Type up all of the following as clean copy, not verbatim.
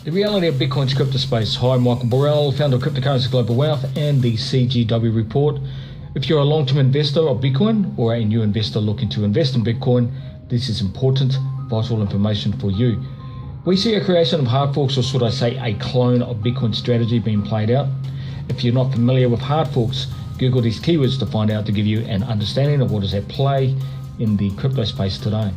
The reality of Bitcoin's crypto space. Hi, Michael Burrell, founder of Cryptocurrency Global Wealth and the CGW Report. If you're a long-term investor of Bitcoin or a new investor looking to invest in Bitcoin, this is important, vital information for you. We see a creation of hard forks, or should I say a clone of Bitcoin strategy being played out. If you're not familiar with hard forks, Google these keywords to find out, to give you an understanding of what is at play in the crypto space today.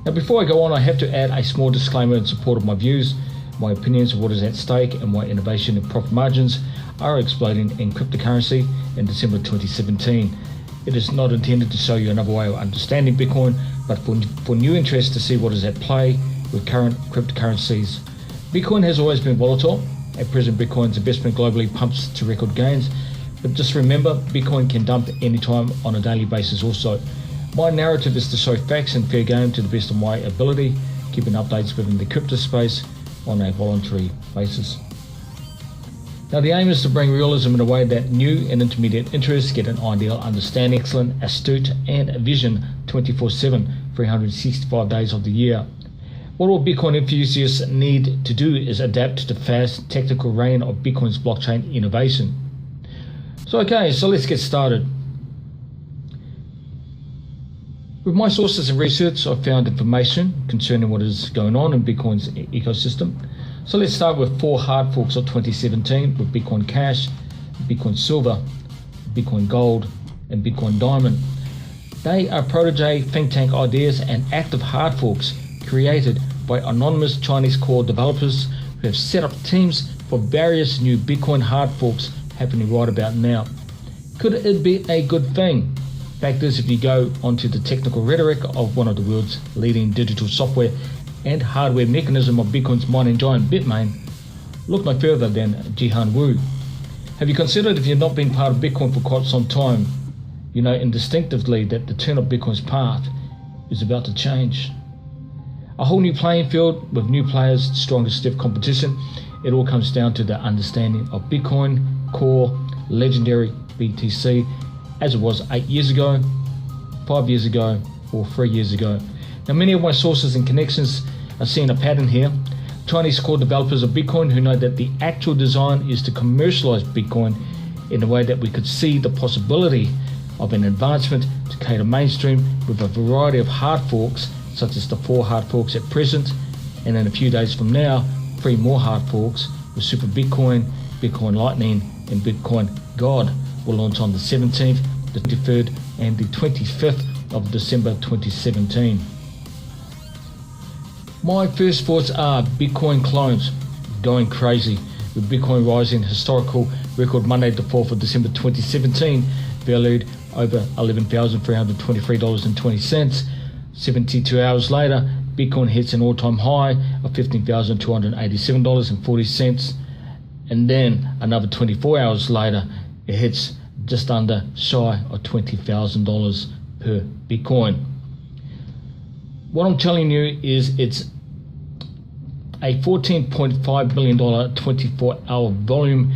Now, before I go on, I have to add a small disclaimer in support of my views, my opinions of what is at stake, and why innovation and profit margins are exploding in cryptocurrency in December 2017. It is not intended to show you another way of understanding Bitcoin, but for new interest to see what is at play with current cryptocurrencies. Bitcoin has always been volatile. At present, Bitcoin's investment globally pumps to record gains. But just remember, Bitcoin can dump anytime on a daily basis also. My narrative is to show facts and fair game to the best of my ability, keeping updates within the crypto space on a voluntary basis. Now, the aim is to bring realism in a way that new and intermediate interests get an ideal understanding, excellent, astute, and vision 24/7, 365 days of the year. What all Bitcoin enthusiasts need to do is adapt to the fast technical reign of Bitcoin's blockchain innovation. So let's get started. With my sources and research, I've found information concerning what is going on in Bitcoin's ecosystem. So let's start with 4 hard forks of 2017 with Bitcoin Cash, Bitcoin Silver, Bitcoin Gold, and Bitcoin Diamond. They are protege think tank ideas and active hard forks created by anonymous Chinese core developers who have set up teams for various new Bitcoin hard forks happening right about now. Could it be a good thing? Fact is, if you go onto the technical rhetoric of one of the world's leading digital software and hardware mechanism of Bitcoin's mining giant Bitmain, look no further than Jihan Wu. Have you considered, if you've not been part of Bitcoin for quite some time, you know instinctively that the turn of Bitcoin's path is about to change? A whole new playing field with new players, stronger stiff competition. It all comes down to the understanding of Bitcoin, core, legendary BTC, as it was 8 years ago, 5 years ago, or 3 years ago. Now, many of my sources and connections are seeing a pattern here. Chinese core developers of Bitcoin who know that the actual design is to commercialize Bitcoin in a way that we could see the possibility of an advancement to cater mainstream with a variety of hard forks, such as the 4 hard forks at present, and in a few days from now, 3 more hard forks with Super Bitcoin, Bitcoin Lightning, and Bitcoin God will launch on the 17th, the 23rd, and the 25th of December 2017. My first thoughts are Bitcoin clones going crazy, with Bitcoin rising historical record Monday the 4th of December 2017, valued over $11,323.20. 72 hours later, Bitcoin hits an all-time high of $15,287.40, and then another 24 hours later, it hits just under shy of $20,000 per Bitcoin. What I'm telling you is it's a $14.5 million 24-hour volume,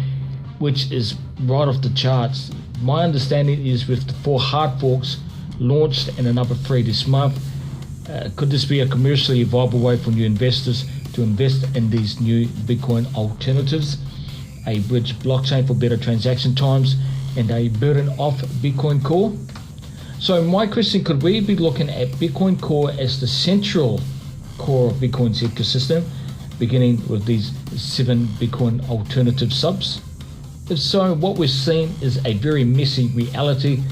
which is right off the charts. My understanding is with the 4 hard forks launched and another 3 this month, could this be a commercially viable way for new investors to invest in these new Bitcoin alternatives? A bridge blockchain for better transaction times and a burden off Bitcoin Core? So my question, could we be looking at Bitcoin Core as the central core of Bitcoin's ecosystem, beginning with these 7 Bitcoin alternative subs? If so, what we're seeing is a very messy reality,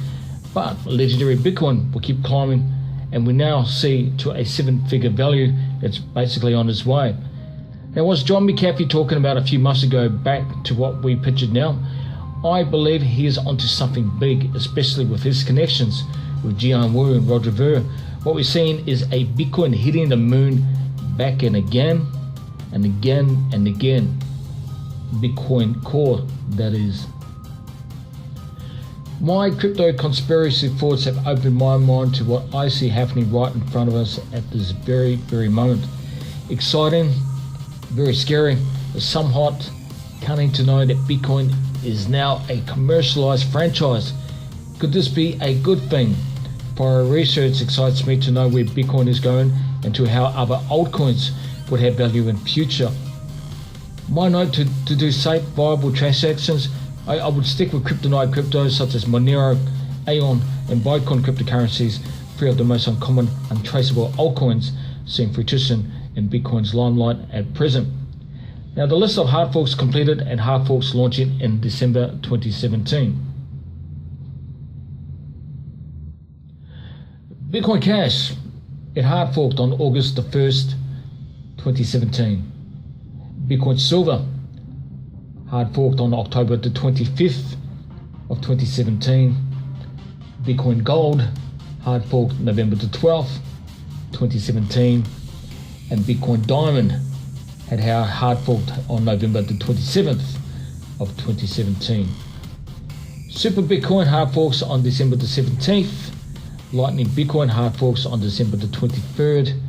but legendary Bitcoin will keep climbing, and we now see to a 7-figure value that's basically on its way. Now, was John McAfee talking about a few months ago back to what we pictured now? I believe he is onto something big, especially with his connections with Jihan Wu and Roger Ver. What we're seeing is a Bitcoin hitting the moon back and again and again and again. Bitcoin Core, that is. My crypto conspiracy thoughts have opened my mind to what I see happening right in front of us at this very, very moment. Exciting, very scary, somewhat coming to know that Bitcoin is now a commercialized franchise. Could this be a good thing? For our research excites me to know where Bitcoin is going and to how other altcoins would have value in future. My note to do safe, viable transactions, I would stick with kryptonite cryptos such as Monero, Aeon, and Bitcoin cryptocurrencies, three of the most uncommon, untraceable altcoins seeing fruition in Bitcoin's limelight at present. Now, the list of hard forks completed and hard forks launching in December 2017. Bitcoin Cash, it hard forked on August the 1st, 2017. Bitcoin Silver, hard forked on October the 25th of 2017. Bitcoin Gold, hard forked November the 12th, 2017. And Bitcoin Diamond had hard forked on November the 27th of 2017. Super Bitcoin hard forks on December the 17th. Lightning Bitcoin hard forks on December the 23rd.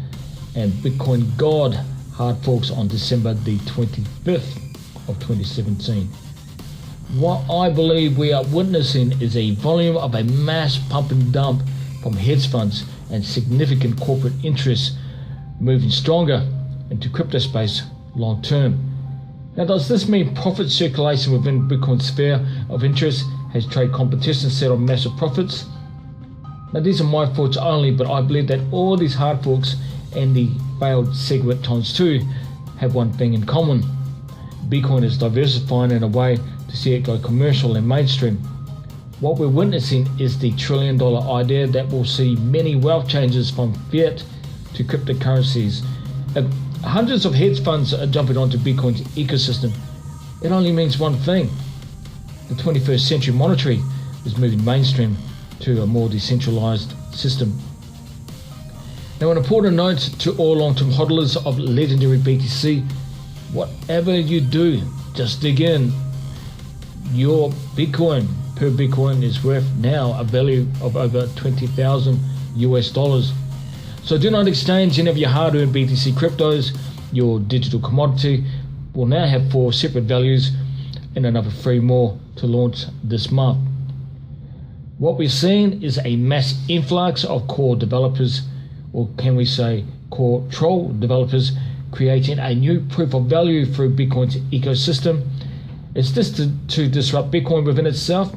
And Bitcoin God hard forks on December the 25th of 2017. What I believe we are witnessing is a volume of a mass pump and dump from hedge funds and significant corporate interests moving stronger into crypto space long term. Now, does this mean profit circulation within Bitcoin's sphere of interest has trade competition set on massive profits? Now, these are my thoughts only, but I believe that all these hard forks and the failed SegWit times 2 have one thing in common. Bitcoin is diversifying in a way to see it go commercial and mainstream. What we're witnessing is the $1 trillion idea that will see many wealth changes from fiat to cryptocurrencies. If hundreds of hedge funds are jumping onto Bitcoin's ecosystem, it only means one thing. The 21st century monetary is moving mainstream to a more decentralized system. Now, an important note to all long-term hodlers of legendary BTC, whatever you do, just dig in. Your Bitcoin per Bitcoin is worth now a value of over $20,000 US. So do not exchange any of your hard-earned BTC cryptos. Your digital commodity will now have 4 separate values and another 3 more to launch this month. What we're seeing is a mass influx of core developers, or can we say core troll developers, creating a new proof of value through Bitcoin's ecosystem. Is this to disrupt Bitcoin within itself?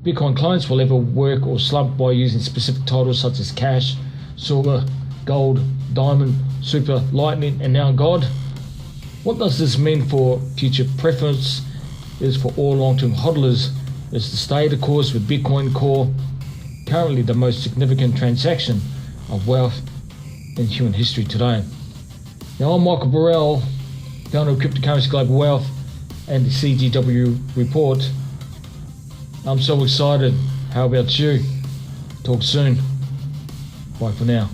Bitcoin clients will ever work or slump by using specific titles such as Cash, Silver, Gold, Diamond, Super, Lightning, and now God. What does this mean for future preference? Is for all long-term hodlers is to stay the course with Bitcoin Core, currently the most significant transaction of wealth in human history today. Now, I'm Michael Burrell, founder of Cryptocurrency Global Wealth and the CGW Report. I'm so excited. How about you? Talk soon. Bye for now.